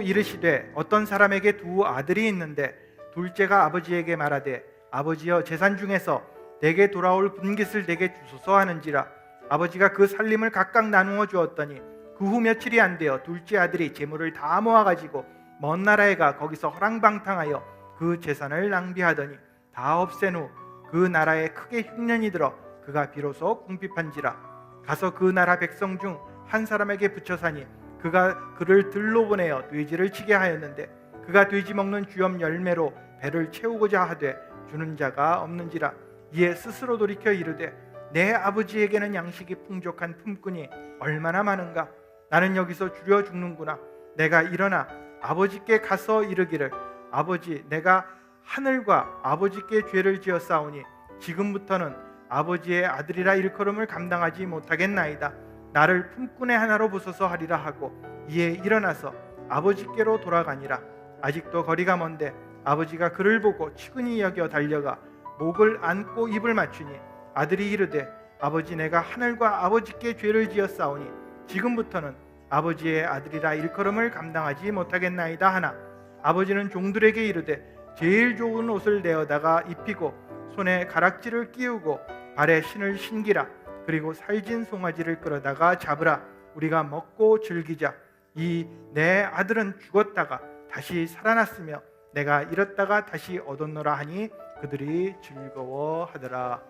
이르시되 어떤 사람에게 두 아들이 있는데 둘째가 아버지에게 말하되 아버지여 재산 중에서 내게 돌아올 분깃을 내게 주소서 하는지라. 아버지가 그 살림을 각각 나누어 주었더니 그 후 며칠이 안 되어 둘째 아들이 재물을 다 모아가지고 먼 나라에 가 거기서 허랑방탕하여 그 재산을 낭비하더니 다 없앤 후 그 나라에 크게 흉년이 들어 그가 비로소 궁핍한지라. 가서 그 나라 백성 중 한 사람에게 붙여 사니 그가 그를 들로 보내어 돼지를 치게 하였는데 그가 돼지 먹는 주염 열매로 배를 채우고자 하되 주는 자가 없는지라. 이에 스스로 돌이켜 이르되 내 아버지에게는 양식이 풍족한 품꾼이 얼마나 많은가. 나는 여기서 주려 죽는구나. 내가 일어나 아버지께 가서 이르기를 아버지 내가 하늘과 아버지께 죄를 지었사오니 지금부터는 아버지의 아들이라 일컬음을 감당하지 못하겠나이다. 나를 품꾼의 하나로 보소서 하리라 하고 이에 일어나서 아버지께로 돌아가니라. 아직도 거리가 먼데 아버지가 그를 보고 치근히 여겨 달려가 목을 안고 입을 맞추니 아들이 이르되 아버지 내가 하늘과 아버지께 죄를 지었사오니 지금부터는 아버지의 아들이라 일컬음을 감당하지 못하겠나이다 하나 아버지는 종들에게 이르되 제일 좋은 옷을 내어다가 입히고 손에 가락지를 끼우고 발에 신을 신기라. 그리고 살진 송아지를 끌어다가 잡으라. 우리가 먹고 즐기자. 이 내 아들은 죽었다가 다시 살아났으며 내가 잃었다가 다시 얻었노라 하니 그들이 즐거워하더라.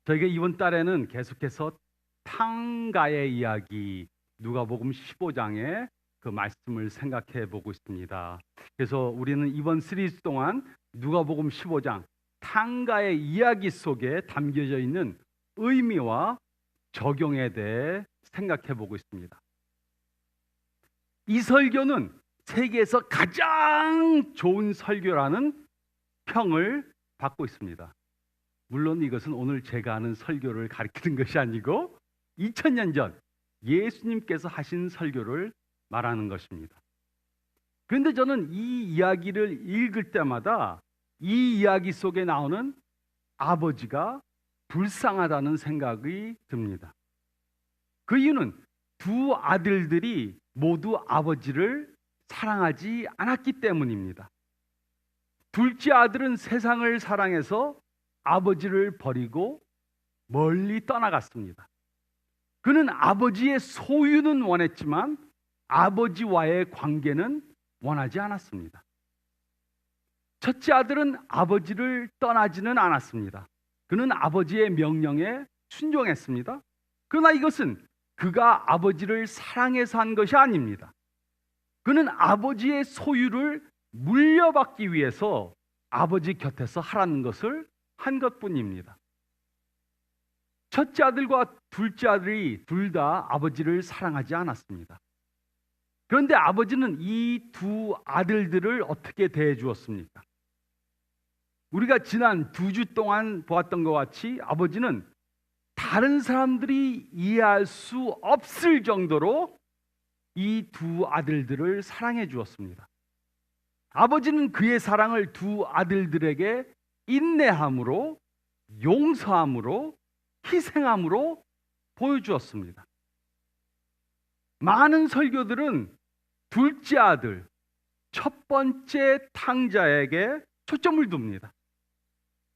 저희가 이번 달에는 계속해서 탕가의 이야기 누가복음 15장의 그 말씀을 생각해 보고 있습니다. 그래서 우리는 이번 시리즈 동안 누가복음 15장 탕가의 이야기 속에 담겨져 있는 의미와 적용에 대해 생각해 보고 있습니다. 이 설교는 세계에서 가장 좋은 설교라는 평을 받고 있습니다. 물론 이것은 오늘 제가 하는 설교를 가리키는 것이 아니고 2000년 전 예수님께서 하신 설교를 말하는 것입니다. 그런데 저는 이 이야기를 읽을 때마다 이 이야기 속에 나오는 아버지가 불쌍하다는 생각이 듭니다. 그 이유는 두 아들들이 모두 아버지를 사랑하지 않았기 때문입니다. 둘째 아들은 세상을 사랑해서 아버지를 버리고 멀리 떠나갔습니다. 그는 아버지의 소유는 원했지만 아버지와의 관계는 원하지 않았습니다. 첫째 아들은 아버지를 떠나지는 않았습니다. 그는 아버지의 명령에 순종했습니다. 그러나 이것은 그가 아버지를 사랑해서 한 것이 아닙니다. 그는 아버지의 소유를 물려받기 위해서 아버지 곁에서 하라는 것을 한 것뿐입니다. 첫째 아들과 둘째 아들이 둘 다 아버지를 사랑하지 않았습니다. 그런데 아버지는 이 두 아들들을 어떻게 대해 주었습니까? 우리가 지난 2주 동안 보았던 것 같이 아버지는 다른 사람들이 이해할 수 없을 정도로 이 두 아들들을 사랑해 주었습니다. 아버지는 그의 사랑을 두 아들들에게 인내함으로, 용서함으로, 희생함으로 보여주었습니다. 많은 설교들은 둘째 아들, 첫 번째 탕자에게 초점을 둡니다.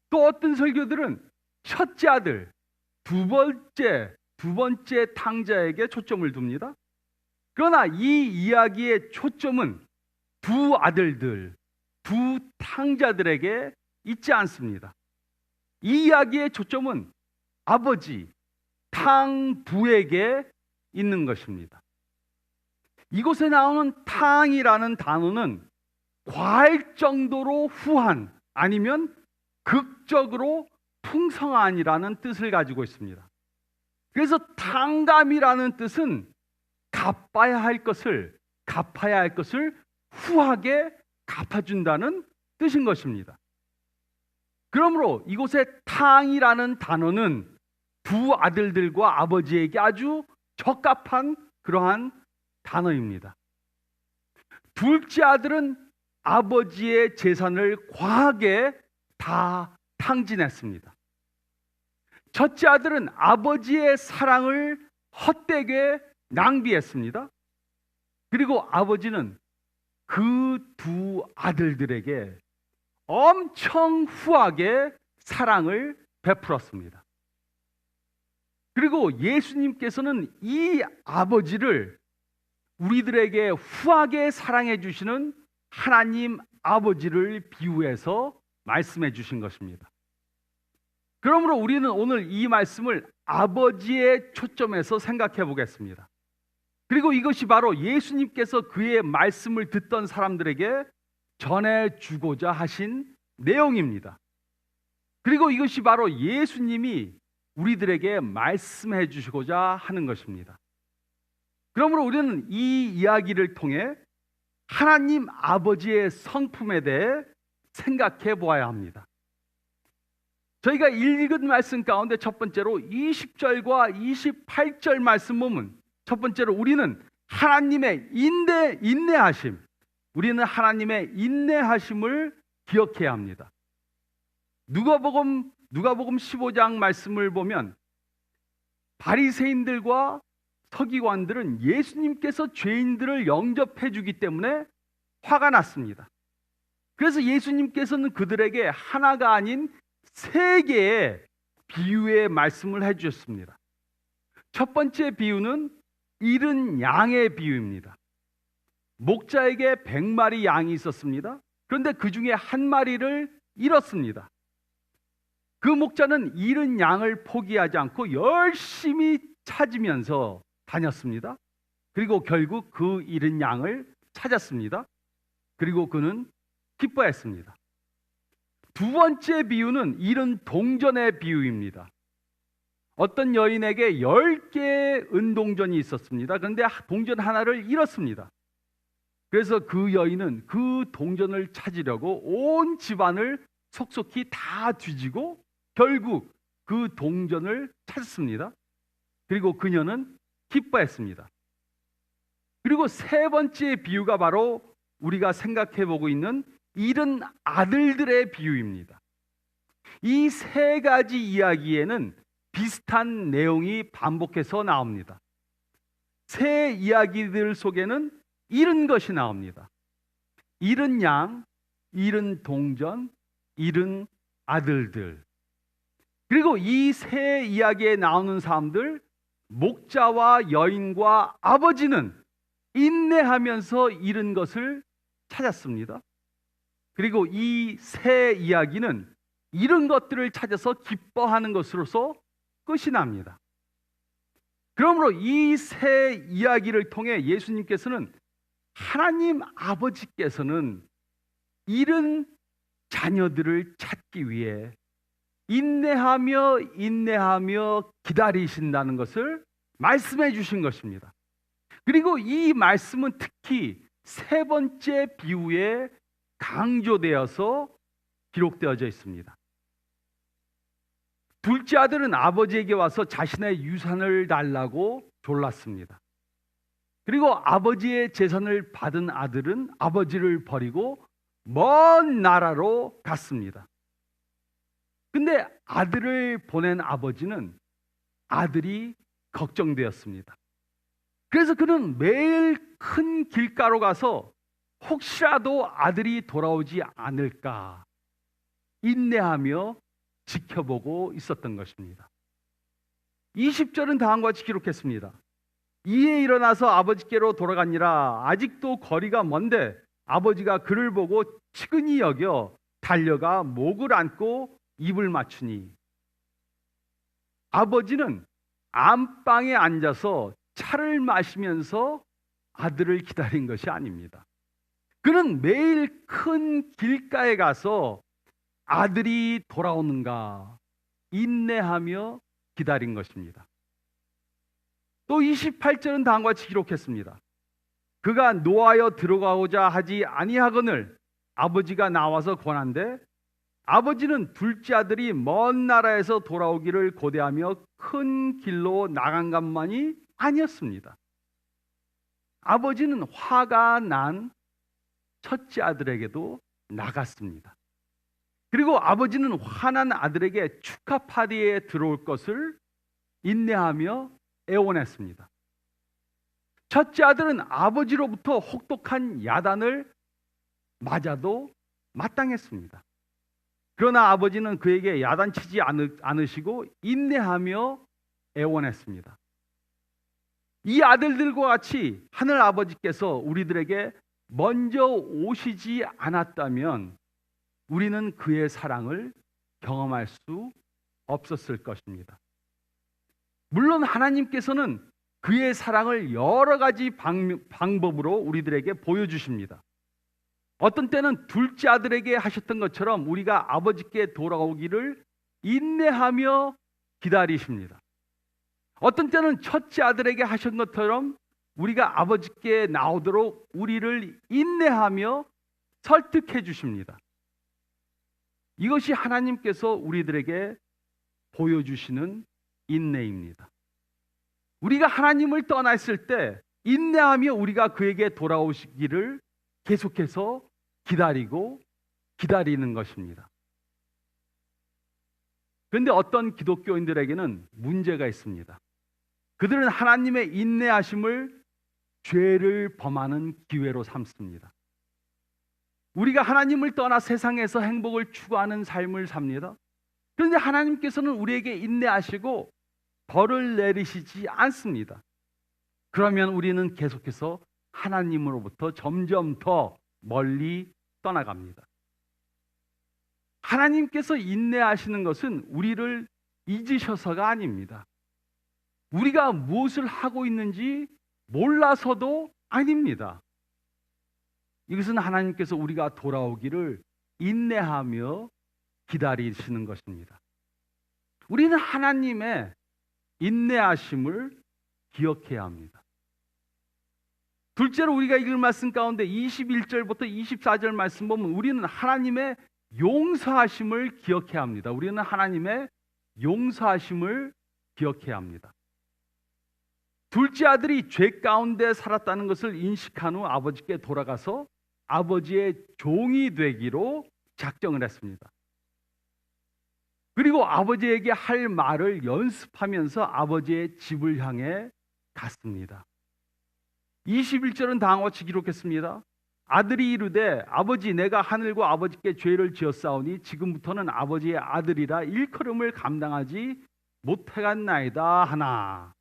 또 어떤 설교들은 첫째 아들, 두 번째 탕자에게 초점을 둡니다. 그러나 이 이야기의 초점은 두 아들들, 두 탕자들에게 있지 않습니다. 이 이야기의 초점은 아버지, 탕부에게 있는 것입니다. 이곳에 나오는 탕이라는 단어는 과할 정도로 후한 아니면 극적으로 풍성한이라는 뜻을 가지고 있습니다. 그래서 탕감이라는 뜻은 갚아야 할 것을 후하게 갚아준다는 뜻인 것입니다. 그러므로 이곳에 탕이라는 단어는 두 아들들과 아버지에게 아주 적합한 그러한 단어입니다. 둘째 아들은 아버지의 재산을 과하게 다 탕진했습니다. 첫째 아들은 아버지의 사랑을 헛되게 낭비했습니다. 그리고 아버지는 그 두 아들들에게 엄청 후하게 사랑을 베풀었습니다. 그리고 예수님께서는 이 아버지를 우리들에게 후하게 사랑해 주시는 하나님 아버지를 비유해서 말씀해 주신 것입니다. 그러므로 우리는 오늘 이 말씀을 아버지의 초점에서 생각해 보겠습니다. 그리고 이것이 바로 예수님께서 그의 말씀을 듣던 사람들에게 전해주고자 하신 내용입니다. 그리고 이것이 바로 예수님이 우리들에게 말씀해 주시고자 하는 것입니다. 그러므로 우리는 이 이야기를 통해 하나님 아버지의 성품에 대해 생각해 보아야 합니다. 저희가 읽은 말씀 가운데 첫 번째로 20절과 28절 말씀 보면 첫 번째로 우리는 하나님의 인내하심, 우리는 하나님의 인내하심을 기억해야 합니다. 누가복음 15장 말씀을 보면 바리새인들과 서기관들은 예수님께서 죄인들을 영접해 주기 때문에 화가 났습니다. 그래서 예수님께서는 그들에게 하나가 아닌 세 개의 비유의 말씀을 해 주셨습니다. 첫 번째 비유는 잃은 양의 비유입니다. 목자에게 100마리 양이 있었습니다. 그런데 그 중에 한 마리를 잃었습니다. 그 목자는 잃은 양을 포기하지 않고 열심히 찾으면서 다녔습니다. 그리고 결국 그 잃은 양을 찾았습니다. 그리고 그는 기뻐했습니다. 두 번째 비유는 잃은 동전의 비유입니다. 어떤 여인에게 10개의 은동전이 있었습니다. 그런데 동전 하나를 잃었습니다. 그래서 그 여인은 그 동전을 찾으려고 온 집안을 속속히 다 뒤지고 결국 그 동전을 찾았습니다. 그리고 그녀는 기뻐했습니다. 그리고 세 번째 비유가 바로 우리가 생각해 보고 있는 잃은 아들들의 비유입니다. 이 세 가지 이야기에는 비슷한 내용이 반복해서 나옵니다. 세 이야기들 속에는 잃은 것이 나옵니다. 잃은 양, 잃은 동전, 잃은 아들들. 그리고 이 세 이야기에 나오는 사람들, 목자와 여인과 아버지는 인내하면서 잃은 것을 찾았습니다. 그리고 이 세 이야기는 잃은 것들을 찾아서 기뻐하는 것으로서 끝이 납니다. 그러므로 이 세 이야기를 통해 예수님께서는 하나님 아버지께서는 잃은 자녀들을 찾기 위해 인내하며 기다리신다는 것을 말씀해 주신 것입니다. 그리고 이 말씀은 특히 세 번째 비유에 강조되어서 기록되어져 있습니다. 둘째 아들은 아버지에게 와서 자신의 유산을 달라고 졸랐습니다. 그리고 아버지의 재산을 받은 아들은 아버지를 버리고 먼 나라로 갔습니다. 근데 아들을 보낸 아버지는 아들이 걱정되었습니다. 그래서 그는 매일 큰 길가로 가서 혹시라도 아들이 돌아오지 않을까 인내하며 지켜보고 있었던 것입니다. 20절은 다음과 같이 기록했습니다. 이에 일어나서 아버지께로 돌아가니라. 아직도 거리가 먼데 아버지가 그를 보고 측은히 여겨 달려가 목을 안고 입을 맞추니. 아버지는 안방에 앉아서 차를 마시면서 아들을 기다린 것이 아닙니다. 그는 매일 큰 길가에 가서 아들이 돌아오는가 인내하며 기다린 것입니다. 또 28절은 다음과 같이 기록했습니다. 그가 노하여 들어가고자 하지 아니하거늘 아버지가 나와서 권한대 아버지는 둘째 아들이 먼 나라에서 돌아오기를 고대하며 큰 길로 나간 것만이 아니었습니다. 아버지는 화가 난 첫째 아들에게도 나갔습니다. 그리고 아버지는 화난 아들에게 축하 파티에 들어올 것을 인내하며 애원했습니다. 첫째 아들은 아버지로부터 혹독한 야단을 맞아도 마땅했습니다. 그러나 아버지는 그에게 야단치지 않으시고 인내하며 애원했습니다. 이 아들들과 같이 하늘 아버지께서 우리들에게 먼저 오시지 않았다면 우리는 그의 사랑을 경험할 수 없었을 것입니다. 물론 하나님께서는 그의 사랑을 여러 가지 방법으로 우리들에게 보여주십니다. 어떤 때는 둘째 아들에게 하셨던 것처럼 우리가 아버지께 돌아오기를 인내하며 기다리십니다. 어떤 때는 첫째 아들에게 하신 것처럼 우리가 아버지께 나오도록 우리를 인내하며 설득해 주십니다. 이것이 하나님께서 우리들에게 보여주시는 인내입니다. 우리가 하나님을 떠났을 때 인내하며 우리가 그에게 돌아오시기를 계속해서 기다리는 것입니다. 그런데 어떤 기독교인들에게는 문제가 있습니다. 그들은 하나님의 인내하심을 죄를 범하는 기회로 삼습니다. 우리가 하나님을 떠나 세상에서 행복을 추구하는 삶을 삽니다. 그런데 하나님께서는 우리에게 인내하시고 벌을 내리시지 않습니다. 그러면 우리는 계속해서 하나님으로부터 점점 더 멀리 떠나갑니다. 하나님께서 인내하시는 것은 우리를 잊으셔서가 아닙니다. 우리가 무엇을 하고 있는지 몰라서도 아닙니다. 이것은 하나님께서 우리가 돌아오기를 인내하며 기다리시는 것입니다. 우리는 하나님의 인내하심을 기억해야 합니다. 둘째로 우리가 읽을 말씀 가운데 21절부터 24절 말씀 보면 우리는 하나님의 용서하심을 기억해야 합니다. 우리는 하나님의 용서하심을 기억해야 합니다. 둘째 아들이 죄 가운데 살았다는 것을 인식한 후 아버지께 돌아가서 아버지의 종이 되기로 작정을 했습니다. 그리고 아버지에게 할 말을 연습하면서 아버지의 집을 향해 갔습니다. 21절은 다음과 같이 기록했습니다. 아들이 이르되 아버지 내가 하늘과 아버지께 죄를 지었사오니 지금부터는 아버지의 아들이라 일컬음을 감당하지 못하겠나이다 하나.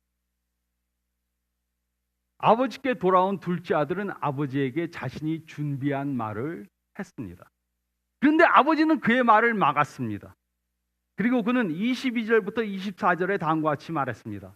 아버지께 돌아온 둘째 아들은 아버지에게 자신이 준비한 말을 했습니다. 그런데 아버지는 그의 말을 막았습니다. 그리고 그는 22절부터 24절에 다음과 같이 말했습니다.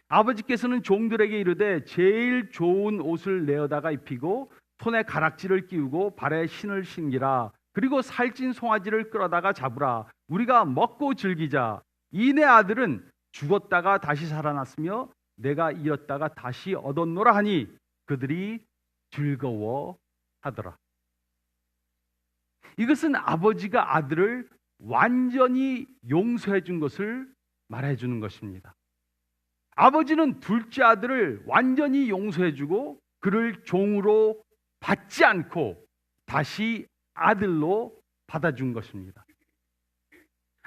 아버지께서는 종들에게 이르되 제일 좋은 옷을 내어다가 입히고 손에 가락지를 끼우고 발에 신을 신기라. 그리고 살찐 송아지를 끌어다가 잡으라. 우리가 먹고 즐기자. 이 내 아들은 죽었다가 다시 살아났으며 내가 잃었다가 다시 얻었노라 하니 그들이 즐거워하더라. 이것은 아버지가 아들을 완전히 용서해 준 것을 말해 주는 것입니다. 아버지는 둘째 아들을 완전히 용서해 주고 그를 종으로 받지 않고 다시 아들로 받아준 것입니다.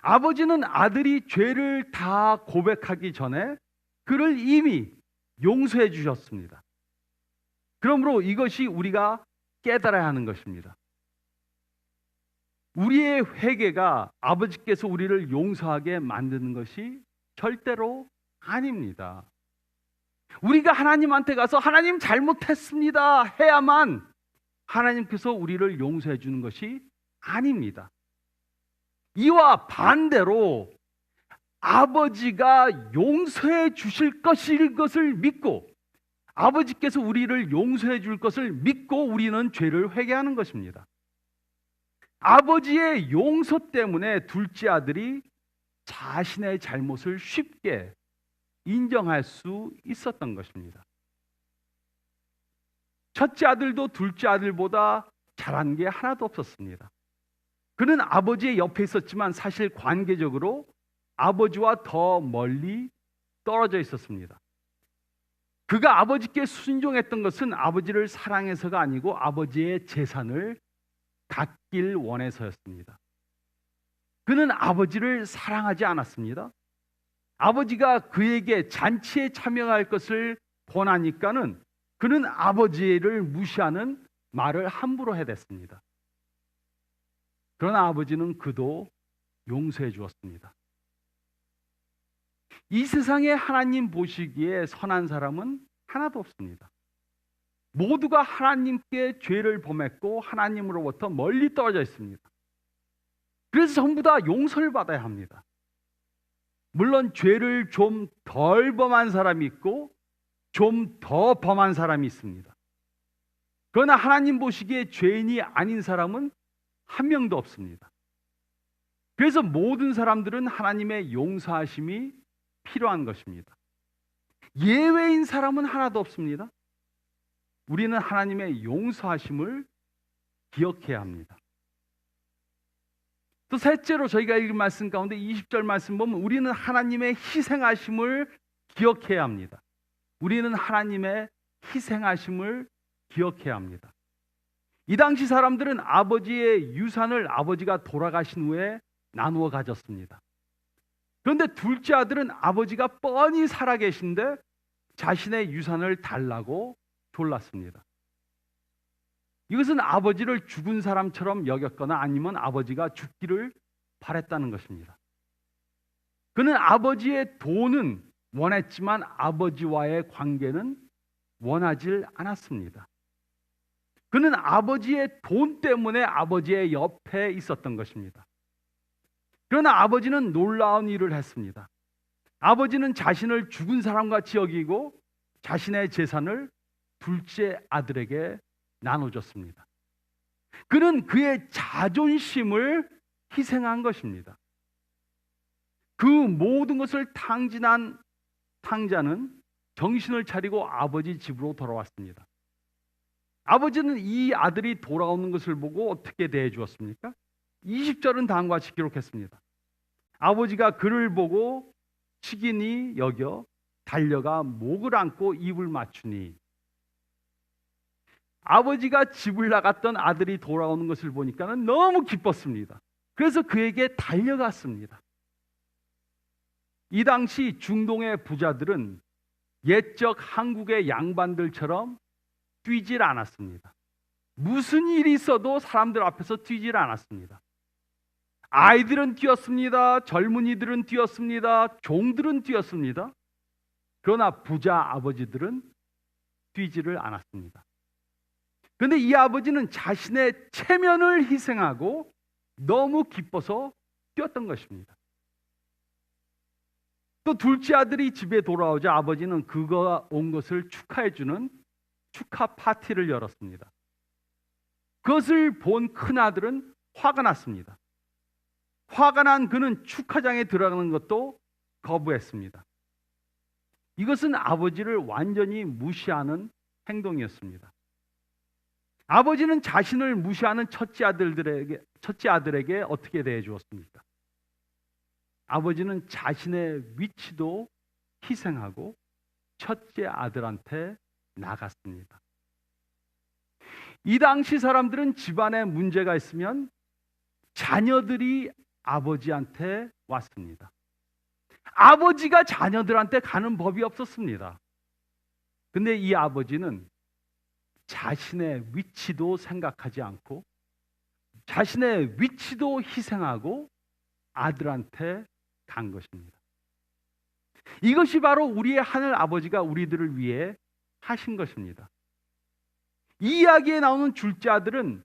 아버지는 아들이 죄를 다 고백하기 전에 그를 이미 용서해 주셨습니다. 그러므로 이것이 우리가 깨달아야 하는 것입니다. 우리의 회개가 아버지께서 우리를 용서하게 만드는 것이 절대로 아닙니다. 우리가 하나님한테 가서 하나님 잘못했습니다 해야만 하나님께서 우리를 용서해 주는 것이 아닙니다. 이와 반대로 아버지가 용서해 주실 것을 믿고 아버지께서 우리를 용서해 줄 것을 믿고 우리는 죄를 회개하는 것입니다. 아버지의 용서 때문에 둘째 아들이 자신의 잘못을 쉽게 인정할 수 있었던 것입니다. 첫째 아들도 둘째 아들보다 잘한 게 하나도 없었습니다. 그는 아버지의 옆에 있었지만 사실 관계적으로 아버지와 더 멀리 떨어져 있었습니다. 그가 아버지께 순종했던 것은 아버지를 사랑해서가 아니고 아버지의 재산을 갖길 원해서였습니다. 그는 아버지를 사랑하지 않았습니다. 아버지가 그에게 잔치에 참여할 것을 권하니까는 그는 아버지를 무시하는 말을 함부로 해댔습니다. 그러나 아버지는 그도 용서해 주었습니다. 이 세상에 하나님 보시기에 선한 사람은 하나도 없습니다. 모두가 하나님께 죄를 범했고 하나님으로부터 멀리 떨어져 있습니다. 그래서 전부 다 용서를 받아야 합니다. 물론 죄를 좀 덜 범한 사람이 있고 좀 더 범한 사람이 있습니다. 그러나 하나님 보시기에 죄인이 아닌 사람은 한 명도 없습니다. 그래서 모든 사람들은 하나님의 용서하심이 필요한 것입니다. 예외인 사람은 하나도 없습니다. 우리는 하나님의 용서하심을 기억해야 합니다. 또 셋째로 저희가 읽은 말씀 가운데 20절 말씀 보면 우리는 하나님의 희생하심을 기억해야 합니다. 우리는 하나님의 희생하심을 기억해야 합니다. 이 당시 사람들은 아버지의 유산을 아버지가 돌아가신 후에 나누어 가졌습니다. 그런데 둘째 아들은 아버지가 뻔히 살아계신데 자신의 유산을 달라고 졸랐습니다. 이것은 아버지를 죽은 사람처럼 여겼거나 아니면 아버지가 죽기를 바랬다는 것입니다. 그는 아버지의 돈은 원했지만 아버지와의 관계는 원하지 않았습니다. 그는 아버지의 돈 때문에 아버지의 옆에 있었던 것입니다. 그러나 아버지는 놀라운 일을 했습니다. 아버지는 자신을 죽은 사람같이 여기고 자신의 재산을 둘째 아들에게 나눠줬습니다. 그는 그의 자존심을 희생한 것입니다. 그 모든 것을 탕진한 탕자는 정신을 차리고 아버지 집으로 돌아왔습니다. 아버지는 이 아들이 돌아오는 것을 보고 어떻게 대해 주었습니까? 20절은 다음과 같이 기록했습니다. 아버지가 그를 보고 치기니 여겨 달려가 목을 안고 입을 맞추니. 아버지가 집을 나갔던 아들이 돌아오는 것을 보니까는 너무 기뻤습니다. 그래서 그에게 달려갔습니다. 이 당시 중동의 부자들은 옛적 한국의 양반들처럼 뛰질 않았습니다. 무슨 일이 있어도 사람들 앞에서 뛰질 않았습니다. 아이들은 뛰었습니다. 젊은이들은 뛰었습니다. 종들은 뛰었습니다. 그러나 부자 아버지들은 뛰지를 않았습니다. 그런데 이 아버지는 자신의 체면을 희생하고 너무 기뻐서 뛰었던 것입니다. 또 둘째 아들이 집에 돌아오자 아버지는 그가 온 것을 축하해주는 축하 파티를 열었습니다. 그것을 본 큰아들은 화가 났습니다. 화가 난 그는 축하장에 들어가는 것도 거부했습니다. 이것은 아버지를 완전히 무시하는 행동이었습니다. 아버지는 자신을 무시하는 첫째 아들에게 어떻게 대해 주었습니까? 아버지는 자신의 위치도 희생하고 첫째 아들한테 나갔습니다. 이 당시 사람들은 집안에 문제가 있으면 자녀들이 아버지한테 왔습니다. 아버지가 자녀들한테 가는 법이 없었습니다. 근데 이 아버지는 자신의 위치도 생각하지 않고 자신의 위치도 희생하고 아들한테 간 것입니다. 이것이 바로 우리의 하늘 아버지가 우리들을 위해 하신 것입니다. 이 이야기에 나오는 둘째 아들은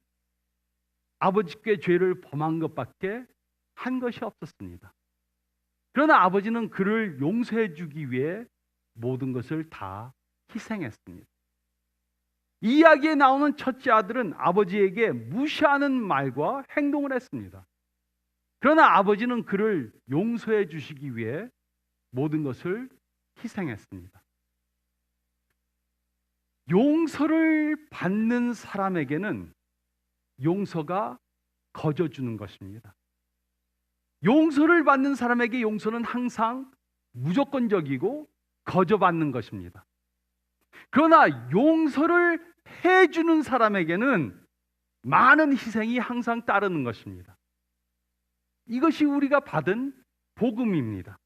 아버지께 죄를 범한 것밖에 한 것이 없었습니다. 그러나 아버지는 그를 용서해 주기 위해 모든 것을 다 희생했습니다. 이 이야기에 나오는 첫째 아들은 아버지에게 무시하는 말과 행동을 했습니다. 그러나 아버지는 그를 용서해 주시기 위해 모든 것을 희생했습니다. 용서를 받는 사람에게는 용서가 거저주는 것입니다. 용서를 받는 사람에게 용서는 항상 무조건적이고 거저받는 것입니다. 그러나 용서를 해주는 사람에게는 많은 희생이 항상 따르는 것입니다. 이것이 우리가 받은 복음입니다.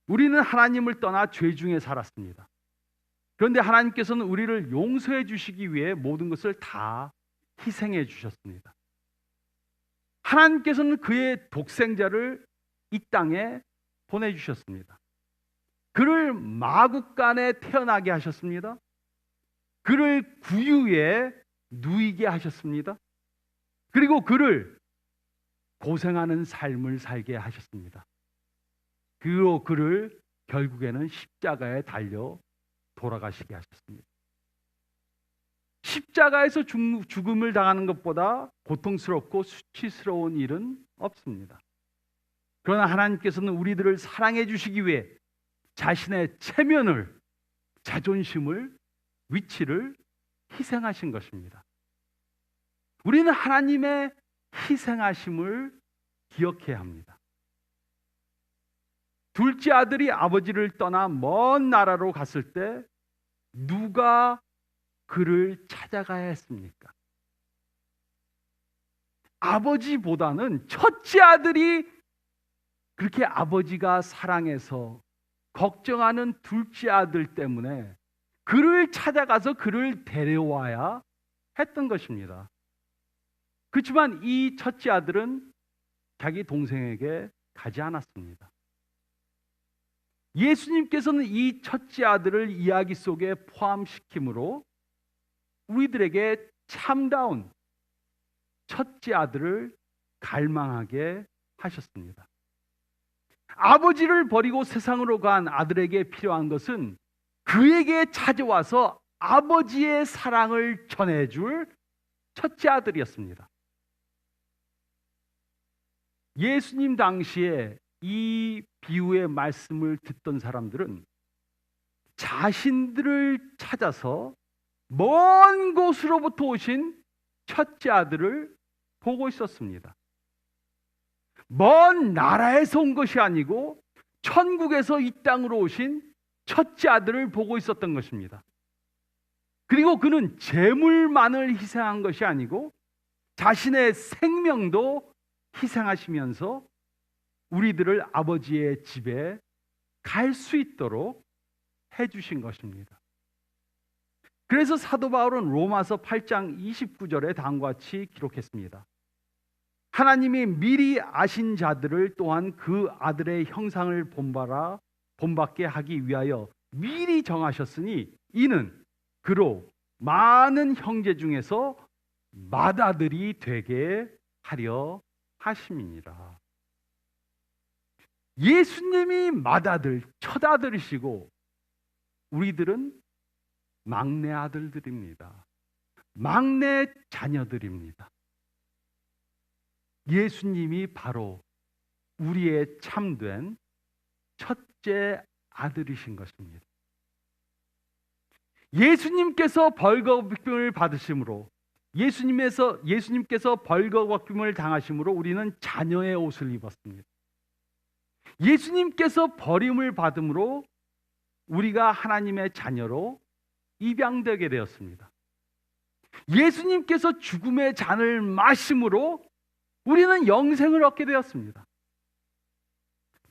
우리는 하나님을 떠나 죄 중에 살았습니다. 그런데 하나님께서는 우리를 용서해 주시기 위해 모든 것을 다 희생해 주셨습니다. 하나님께서는 그의 독생자를 이 땅에 보내주셨습니다. 그를 마국간에 태어나게 하셨습니다. 그를 구유에 누이게 하셨습니다. 그리고 그를 고생하는 삶을 살게 하셨습니다. 그리고 그를 결국에는 십자가에 달려 돌아가시게 하셨습니다. 십자가에서 죽음을 당하는 것보다 고통스럽고 수치스러운 일은 없습니다. 그러나 하나님께서는 우리들을 사랑해 주시기 위해 자신의 체면을, 자존심을, 위치를 희생하신 것입니다. 우리는 하나님의 희생하심을 기억해야 합니다. 둘째 아들이 아버지를 떠나 먼 나라로 갔을 때 누가 그를 찾아가야 했습니까? 아버지보다는 첫째 아들이 그렇게 아버지가 사랑해서 걱정하는 둘째 아들 때문에 그를 찾아가서 그를 데려와야 했던 것입니다. 그렇지만 이 첫째 아들은 자기 동생에게 가지 않았습니다. 예수님께서는 이 첫째 아들을 이야기 속에 포함시킴으로 우리들에게 참다운 첫째 아들을 갈망하게 하셨습니다. 아버지를 버리고 세상으로 간 아들에게 필요한 것은 그에게 찾아와서 아버지의 사랑을 전해줄 첫째 아들이었습니다. 예수님 당시에 이 비유의 말씀을 듣던 사람들은 자신들을 찾아서 먼 곳으로부터 오신 첫째 아들을 보고 있었습니다. 먼 나라에서 온 것이 아니고 천국에서 이 땅으로 오신 첫째 아들을 보고 있었던 것입니다. 그리고 그는 재물만을 희생한 것이 아니고 자신의 생명도 희생하시면서 우리들을 아버지의 집에 갈 수 있도록 해주신 것입니다. 그래서 사도 바울은 로마서 8장 29절에 다음과 같이 기록했습니다. 하나님이 미리 아신 자들을 또한 그 아들의 형상을 본받게 하기 위하여 미리 정하셨으니 이는 그로 많은 형제 중에서 맏아들이 되게 하려 하심이니라. 예수님이 맏아들, 첫아들이시고 우리들은 막내 아들들입니다. 막내 자녀들입니다. 예수님이 바로 우리의 참된 첫째 아들이신 것입니다. 예수님께서 벌거벗김을 받으심으로 예수님께서 벌거벗김을 당하심으로 우리는 자녀의 옷을 입었습니다. 예수님께서 버림을 받음으로 우리가 하나님의 자녀로 입양되게 되었습니다. 예수님께서 죽음의 잔을 마심으로 우리는 영생을 얻게 되었습니다.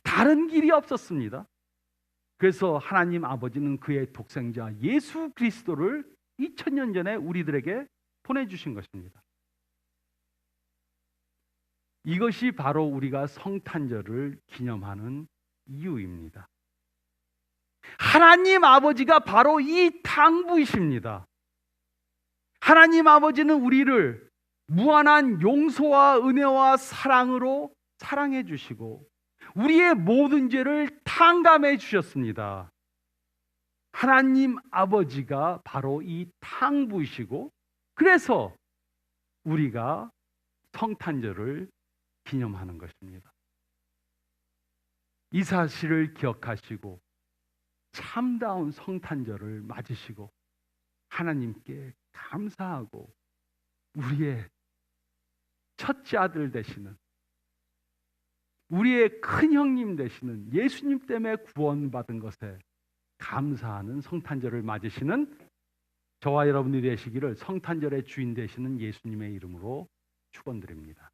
다른 길이 없었습니다. 그래서 하나님 아버지는 그의 독생자 예수 그리스도를 2000년 전에 우리들에게 보내주신 것입니다. 이것이 바로 우리가 성탄절을 기념하는 이유입니다. 하나님 아버지가 바로 이 탕부이십니다. 하나님 아버지는 우리를 무한한 용서와 은혜와 사랑으로 사랑해 주시고 우리의 모든 죄를 탕감해 주셨습니다. 하나님 아버지가 바로 이 탕부이시고 그래서 우리가 성탄절을 기념하는 것입니다. 이 사실을 기억하시고 참다운 성탄절을 맞으시고 하나님께 감사하고 우리의 첫째 아들 되시는 우리의 큰 형님 되시는 예수님 때문에 구원받은 것에 감사하는 성탄절을 맞으시는 저와 여러분이 되시기를 성탄절의 주인 되시는 예수님의 이름으로 축원드립니다.